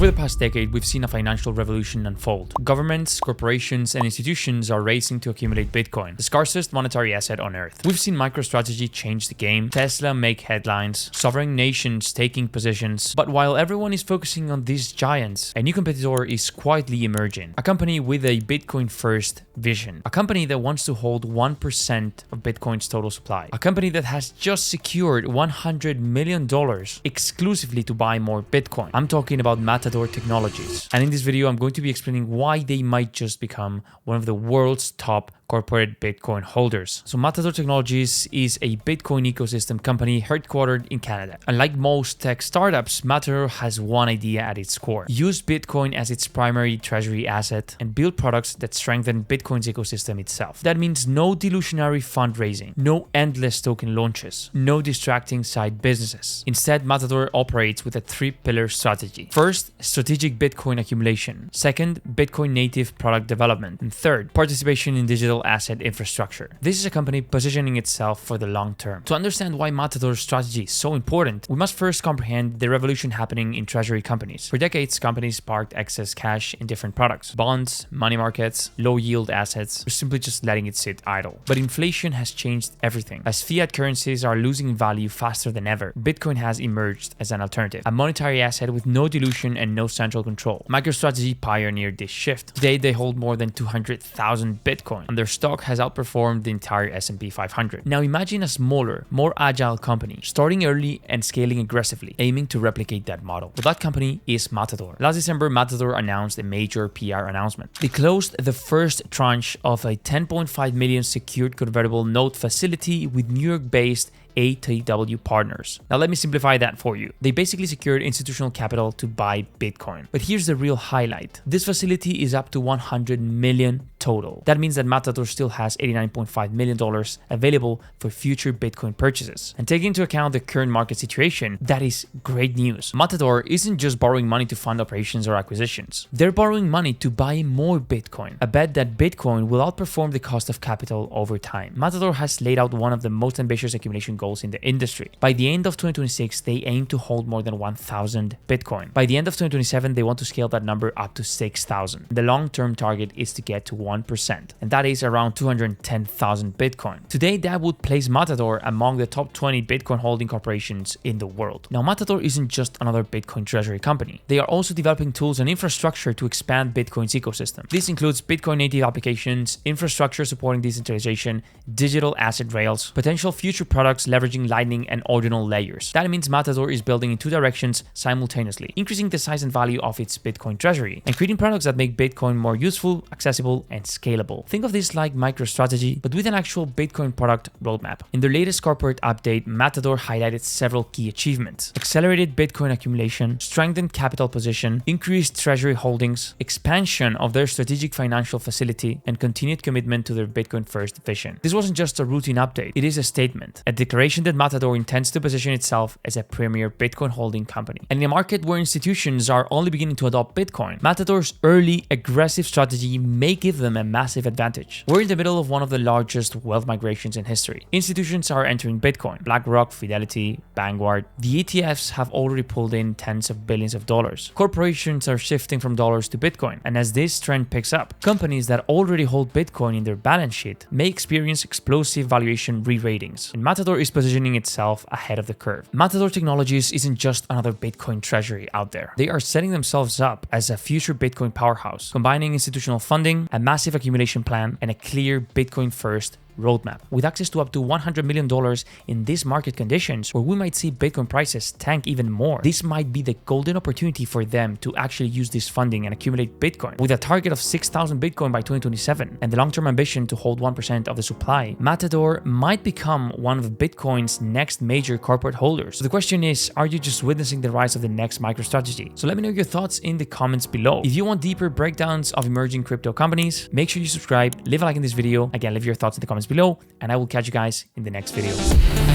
Over the past decade, we've seen a financial revolution unfold. Governments, corporations, and institutions are racing to accumulate Bitcoin, the scarcest monetary asset on Earth. We've seen MicroStrategy change the game, Tesla make headlines, sovereign nations taking positions. But while everyone is focusing on these giants, a new competitor is quietly emerging. A company with a Bitcoin-first vision. A company that wants to hold 1% of Bitcoin's total supply. A company that has just secured $100 million exclusively to buy more Bitcoin. I'm talking about Matador Technologies. And in this video, I'm going to be explaining why they might just become one of the world's top corporate Bitcoin holders. So Matador Technologies is a Bitcoin ecosystem company headquartered in Canada. Unlike most tech startups, Matador has one idea at its core: use Bitcoin as its primary treasury asset and build products that strengthen Bitcoin's ecosystem itself. That means no delusionary fundraising, no endless token launches, no distracting side businesses. Instead, Matador operates with a three-pillar strategy. First, strategic Bitcoin accumulation. Second, Bitcoin native product development. And third, participation in digital asset infrastructure. This is a company positioning itself for the long term. To understand why Matador's strategy is so important, we must first comprehend the revolution happening in treasury companies. For decades, companies parked excess cash in different products: bonds, money markets, low yield assets, or simply just letting it sit idle. But inflation has changed everything. As fiat currencies are losing value faster than ever, Bitcoin has emerged as an alternative, a monetary asset with no dilution and no central control. MicroStrategy pioneered this shift. Today, they hold more than 200,000 Bitcoin, and their stock has outperformed the entire S&P 500. Now imagine a smaller, more agile company, starting early and scaling aggressively, aiming to replicate that model. Well, that company is Matador. Last December, Matador announced a major PR announcement. They closed the first tranche of a $10.5 million secured convertible note facility with New York-based ATW partners. Now let me simplify that for you. They basically secured institutional capital to buy Bitcoin. But here's the real highlight. This facility is up to $100 million total. That means that Matador still has $89.5 million available for future Bitcoin purchases. And taking into account the current market situation, that is great news. Matador isn't just borrowing money to fund operations or acquisitions. They're borrowing money to buy more Bitcoin, a bet that Bitcoin will outperform the cost of capital over time. Matador has laid out one of the most ambitious accumulation goals in the industry. By the end of 2026, they aim to hold more than 1,000 Bitcoin. By the end of 2027, they want to scale that number up to 6,000. The long-term target is to get to 1%, and that is around 210,000 Bitcoin. Today, that would place Matador among the top 20 Bitcoin holding corporations in the world. Now, Matador isn't just another Bitcoin treasury company. They are also developing tools and infrastructure to expand Bitcoin's ecosystem. This includes Bitcoin native applications, infrastructure supporting decentralization, digital asset rails, potential future products leveraging Lightning and ordinal layers. That means Matador is building in two directions simultaneously, increasing the size and value of its Bitcoin treasury and creating products that make Bitcoin more useful, accessible, and scalable. Think of this like MicroStrategy, but with an actual Bitcoin product roadmap. In their latest corporate update, Matador highlighted several key achievements: accelerated Bitcoin accumulation, strengthened capital position, increased treasury holdings, expansion of their strategic financial facility, and continued commitment to their Bitcoin-first vision. This wasn't just a routine update, it is a statement, a declaration that Matador intends to position itself as a premier Bitcoin holding company. And in a market where institutions are only beginning to adopt Bitcoin, Matador's early, aggressive strategy may give them a massive advantage. We're in the middle of one of the largest wealth migrations in history. Institutions are entering Bitcoin. BlackRock, Fidelity, Vanguard. The ETFs have already pulled in tens of billions of dollars. Corporations are shifting from dollars to Bitcoin. And as this trend picks up, companies that already hold Bitcoin in their balance sheet may experience explosive valuation re-ratings. And Matador is positioning itself ahead of the curve. Matador Technologies isn't just another Bitcoin treasury out there. They are setting themselves up as a future Bitcoin powerhouse, combining institutional funding, a massive accumulation plan, and a clear Bitcoin-first roadmap. With access to up to $100 million in these market conditions, where we might see Bitcoin prices tank even more, this might be the golden opportunity for them to actually use this funding and accumulate Bitcoin. With a target of 6,000 Bitcoin by 2027 and the long-term ambition to hold 1% of the supply, Matador might become one of Bitcoin's next major corporate holders. So the question is, are you just witnessing the rise of the next MicroStrategy? So let me know your thoughts in the comments below. If you want deeper breakdowns of emerging crypto companies, make sure you subscribe, leave a like in this video. Again, leave your thoughts in the comments below, and I will catch you guys in the next video.